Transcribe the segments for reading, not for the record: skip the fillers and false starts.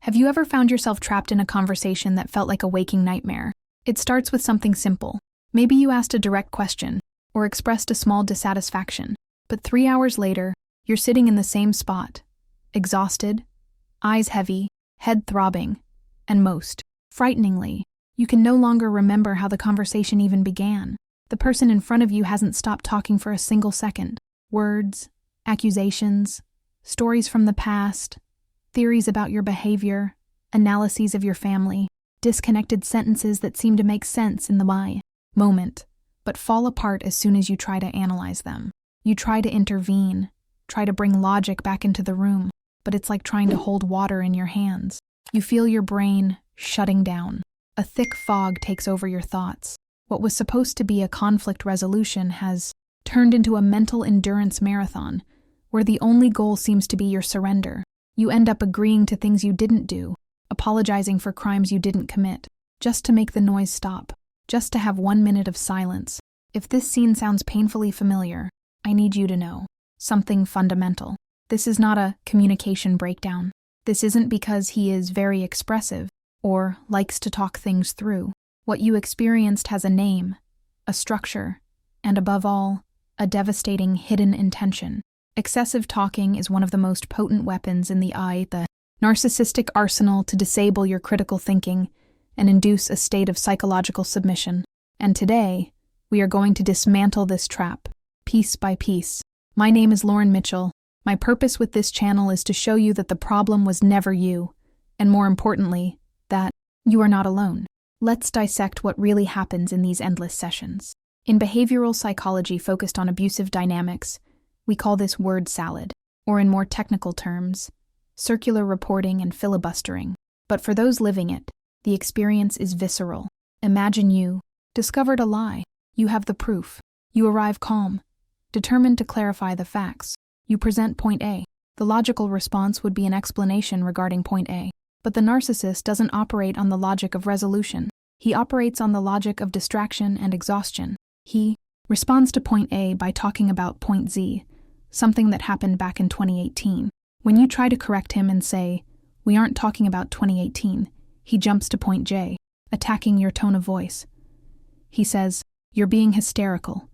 Have you ever found yourself trapped in a conversation that felt like a waking nightmare? It starts with something simple. Maybe you asked a direct question or expressed a small dissatisfaction, but 3 hours later, you're sitting in the same spot, exhausted, eyes heavy, head throbbing, and most frighteningly, you can no longer remember how the conversation even began. The person in front of you hasn't stopped talking for a single second. Words, accusations, stories from the past, theories about your behavior, analyses of your family, disconnected sentences that seem to make sense in the moment, but fall apart as soon as you try to analyze them. You try to intervene, try to bring logic back into the room, but it's like trying to hold water in your hands. You feel your brain shutting down. A thick fog takes over your thoughts. What was supposed to be a conflict resolution has turned into a mental endurance marathon, where the only goal seems to be your surrender. You end up agreeing to things you didn't do, apologizing for crimes you didn't commit, just to make the noise stop, just to have 1 minute of silence. If this scene sounds painfully familiar, I need you to know something fundamental. This is not a communication breakdown. This isn't because he is very expressive or likes to talk things through. What you experienced has a name, a structure, and above all, a devastating hidden intention. Excessive talking is one of the most potent weapons in the narcissistic arsenal to disable your critical thinking and induce a state of psychological submission. And today, we are going to dismantle this trap, piece by piece. My name is Lauren Mitchell. My purpose with this channel is to show you that the problem was never you, and more importantly, that you are not alone. Let's dissect what really happens in these endless sessions. In behavioral psychology focused on abusive dynamics, we call this word salad, or in more technical terms, circular reporting and filibustering. But for those living it, the experience is visceral. Imagine you discovered a lie. You have the proof. You arrive calm, determined to clarify the facts. You present point A. The logical response would be an explanation regarding point A. But the narcissist doesn't operate on the logic of resolution. He operates on the logic of distraction and exhaustion. He responds to point A by talking about point Z, something that happened back in 2018. When you try to correct him and say, "We aren't talking about 2018, he jumps to point J, attacking your tone of voice. He says, "You're being hysterical.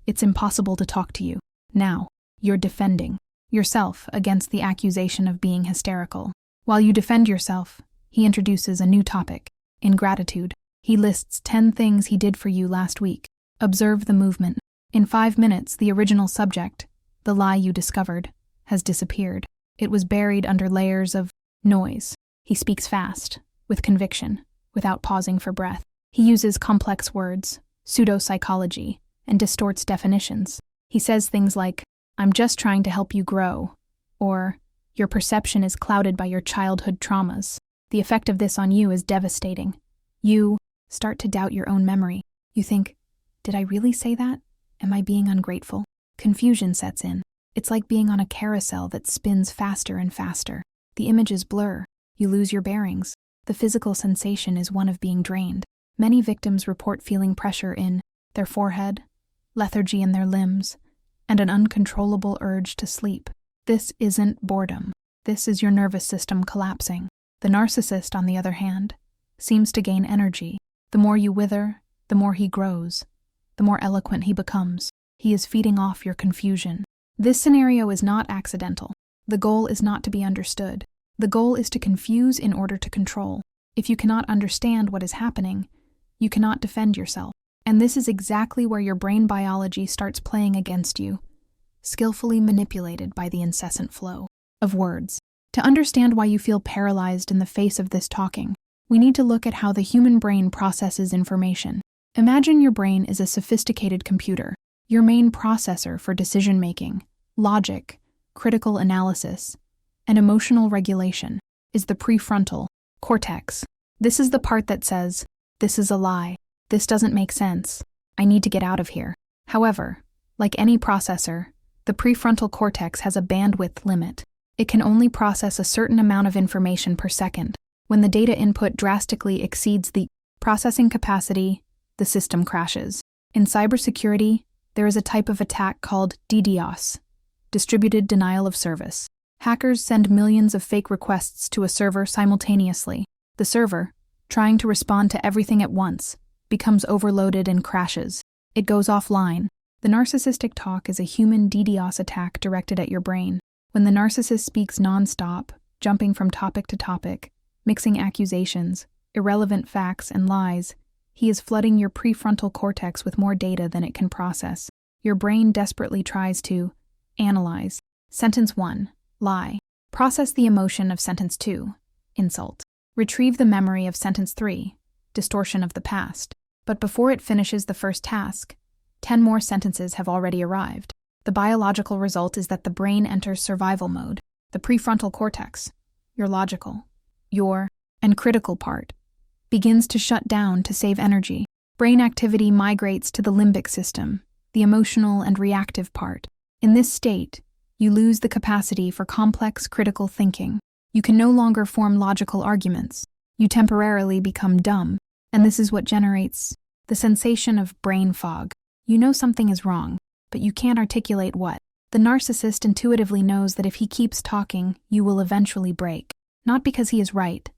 It's impossible to talk to you." Now, you're defending yourself against the accusation of being hysterical. While you defend yourself, he introduces a new topic, ingratitude. He lists 10 things he did for you last week. Observe the movement. In 5 minutes, the original subject, the lie you discovered, has disappeared. It was buried under layers of noise. He speaks fast, with conviction, without pausing for breath. He uses complex words, pseudo-psychology, and distorts definitions. He says things like, "I'm just trying to help you grow," or "Your perception is clouded by your childhood traumas." The effect of this on you is devastating. You start to doubt your own memory. You think, "Did I really say that? Am I being ungrateful?" Confusion sets in. It's like being on a carousel that spins faster and faster. The images blur. You lose your bearings. The physical sensation is one of being drained. Many victims report feeling pressure in their forehead, lethargy in their limbs, and an uncontrollable urge to sleep. This isn't boredom. This is your nervous system collapsing. The narcissist, on the other hand, seems to gain energy. The more you wither, the more he grows, the more eloquent he becomes. He is feeding off your confusion. This scenario is not accidental. The goal is not to be understood. The goal is to confuse in order to control. If you cannot understand what is happening, you cannot defend yourself. And this is exactly where your brain biology starts playing against you, skillfully manipulated by the incessant flow of words. To understand why you feel paralyzed in the face of this talking, we need to look at how the human brain processes information. Imagine your brain is a sophisticated computer. Your main processor for decision-making, logic, critical analysis, and emotional regulation is the prefrontal cortex. This is the part that says, "This is a lie. This doesn't make sense. I need to get out of here." However, like any processor, the prefrontal cortex has a bandwidth limit. It can only process a certain amount of information per second. When the data input drastically exceeds the processing capacity, the system crashes. In cybersecurity, there is a type of attack called DDoS, distributed denial of service. Hackers send millions of fake requests to a server simultaneously. The server, trying to respond to everything at once, becomes overloaded and crashes. It goes offline. The narcissistic talk is a human DDoS attack directed at your brain. When the narcissist speaks non-stop, jumping from topic to topic, mixing accusations, irrelevant facts, and lies, he is flooding your prefrontal cortex with more data than it can process. Your brain desperately tries to analyze. Sentence 1. Lie. Process the emotion of sentence 2. Insult. Retrieve the memory of sentence 3. Distortion of the past. But before it finishes the first task, 10 more sentences have already arrived. The biological result is that the brain enters survival mode. The prefrontal cortex, your logical, and critical part, begins to shut down to save energy. Brain activity migrates to the limbic system, the emotional and reactive part. In this state, you lose the capacity for complex critical thinking. You can no longer form logical arguments. You temporarily become dumb, and this is what generates the sensation of brain fog. You know something is wrong, but you can't articulate what. The narcissist intuitively knows that if he keeps talking, you will eventually break. Not because he is right,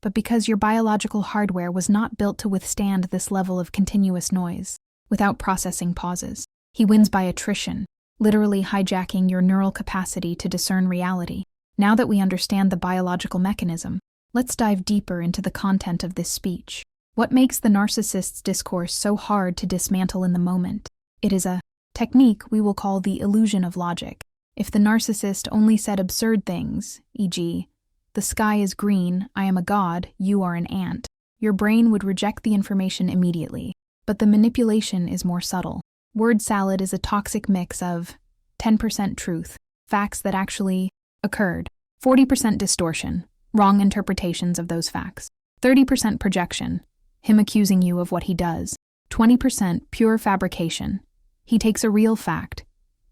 but because your biological hardware was not built to withstand this level of continuous noise, without processing pauses. He wins by attrition, literally hijacking your neural capacity to discern reality. Now that we understand the biological mechanism, let's dive deeper into the content of this speech. What makes the narcissist's discourse so hard to dismantle in the moment? It is a technique we will call the illusion of logic. If the narcissist only said absurd things, e.g., "The sky is green, I am a god, you are an ant," your brain would reject the information immediately. But the manipulation is more subtle. Word salad is a toxic mix of 10% truth, facts that actually occurred, 40% distortion, wrong interpretations of those facts, 30% projection, him accusing you of what he does, 20% pure fabrication. He takes a real fact,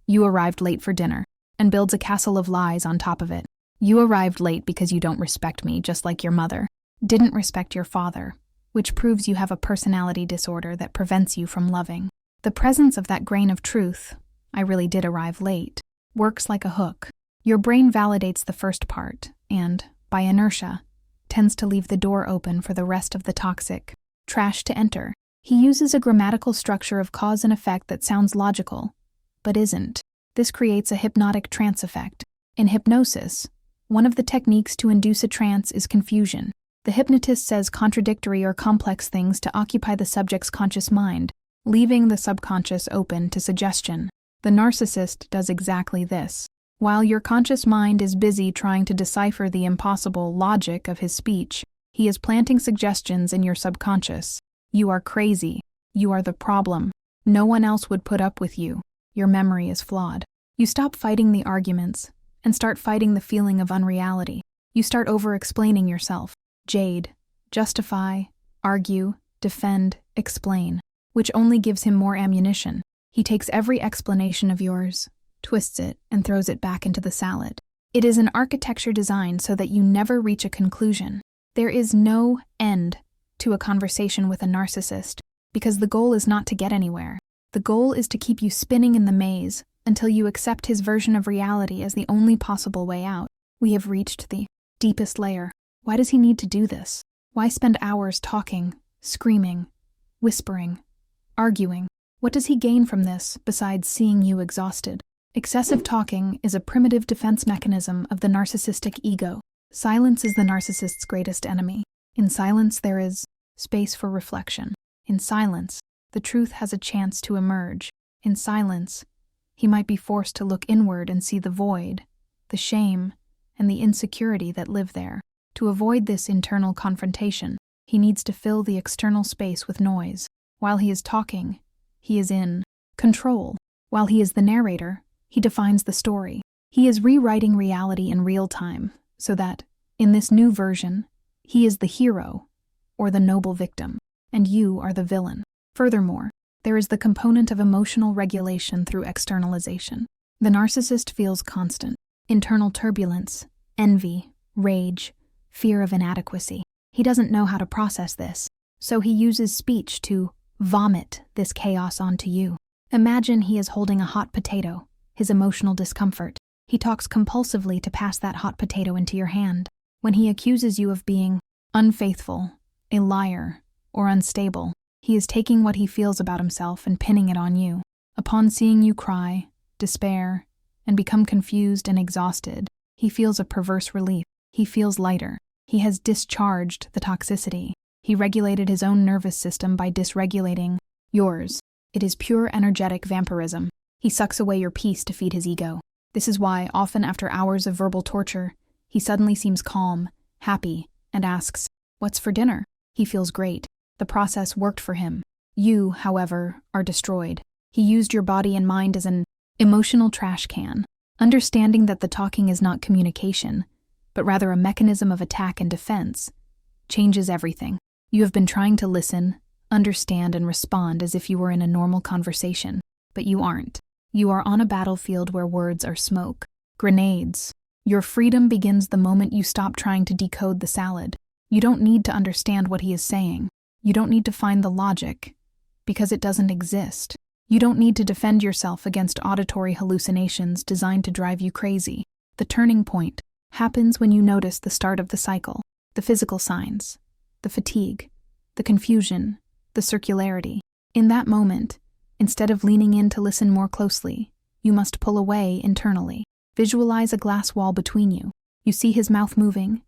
you arrived late for dinner, and builds a castle of lies on top of it. You arrived late because you don't respect me, just like your mother didn't respect your father, which proves you have a personality disorder that prevents you from loving. The presence of that grain of truth, "I really did arrive late," works like a hook. Your brain validates the first part and, by inertia, tends to leave the door open for the rest of the toxic trash to enter. He uses a grammatical structure of cause and effect that sounds logical, but isn't. This creates a hypnotic trance effect. In hypnosis, one of the techniques to induce a trance is confusion. The hypnotist says contradictory or complex things to occupy the subject's conscious mind, leaving the subconscious open to suggestion. The narcissist does exactly this. While your conscious mind is busy trying to decipher the impossible logic of his speech, he is planting suggestions in your subconscious. You are crazy. You are the problem. No one else would put up with you. Your memory is flawed. You stop fighting the arguments and start fighting the feeling of unreality. You start over-explaining yourself. Jade, justify, argue, defend, explain, which only gives him more ammunition. He takes every explanation of yours, twists it, and throws it back into the salad. It is an architecture designed so that you never reach a conclusion. There is no end to a conversation with a narcissist, because the goal is not to get anywhere. The goal is to keep you spinning in the maze until you accept his version of reality as the only possible way out. We have reached the deepest layer. Why does he need to do this? Why spend hours talking, screaming, whispering, arguing? What does he gain from this besides seeing you exhausted? Excessive talking is a primitive defense mechanism of the narcissistic ego. Silence is the narcissist's greatest enemy. In silence, there is space for reflection. In silence, the truth has a chance to emerge. In silence, he might be forced to look inward and see the void, the shame, and the insecurity that live there. To avoid this internal confrontation, he needs to fill the external space with noise. While he is talking, he is in control. While he is the narrator, he defines the story. He is rewriting reality in real time, so that, in this new version, he is the hero, or the noble victim, and you are the villain. Furthermore, there is the component of emotional regulation through externalization. The narcissist feels constant internal turbulence, envy, rage, fear of inadequacy. He doesn't know how to process this, so he uses speech to vomit this chaos onto you. Imagine he is holding a hot potato, his emotional discomfort. He talks compulsively to pass that hot potato into your hand. When he accuses you of being unfaithful, a liar, or unstable, he is taking what he feels about himself and pinning it on you. Upon seeing you cry, despair, and become confused and exhausted, he feels a perverse relief. He feels lighter. He has discharged the toxicity. He regulated his own nervous system by dysregulating yours. It is pure energetic vampirism. He sucks away your peace to feed his ego. This is why, often after hours of verbal torture, he suddenly seems calm, happy, and asks, "What's for dinner?" He feels great. The process worked for him. You, however, are destroyed. He used your body and mind as an emotional trash can. Understanding that the talking is not communication, but rather a mechanism of attack and defense, changes everything. You have been trying to listen, understand, and respond as if you were in a normal conversation, but you aren't. You are on a battlefield where words are smoke, grenades. Your freedom begins the moment you stop trying to decode the salad. You don't need to understand what he is saying. You don't need to find the logic, because it doesn't exist. You don't need to defend yourself against auditory hallucinations designed to drive you crazy. The turning point happens when you notice the start of the cycle, the physical signs, the fatigue, the confusion, the circularity. In that moment, instead of leaning in to listen more closely, you must pull away internally. Visualize a glass wall between you. You see his mouth moving.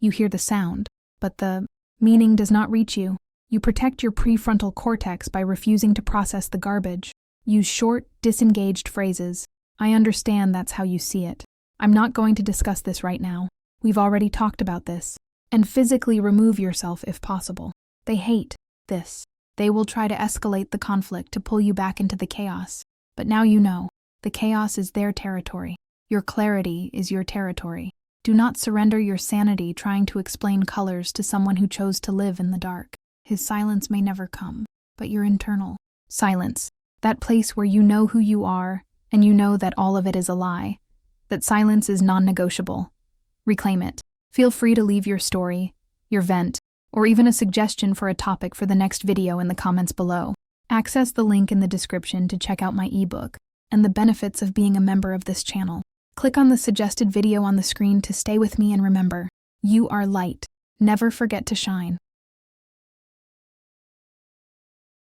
You hear the sound, but the meaning does not reach you. You protect your prefrontal cortex by refusing to process the garbage. Use short, disengaged phrases. "I understand that's how you see it. I'm not going to discuss this right now. We've already talked about this." And physically remove yourself if possible. They hate this. They will try to escalate the conflict to pull you back into the chaos. But now you know. The chaos is their territory. Your clarity is your territory. Do not surrender your sanity trying to explain colors to someone who chose to live in the dark. His silence may never come, but your internal silence, that place where you know who you are and you know that all of it is a lie, that silence is non-negotiable. Reclaim it. Feel free to leave your story, your vent, or even a suggestion for a topic for the next video in the comments below. Access the link in the description to check out my ebook and the benefits of being a member of this channel. Click on the suggested video on the screen to stay with me and remember, you are light. Never forget to shine.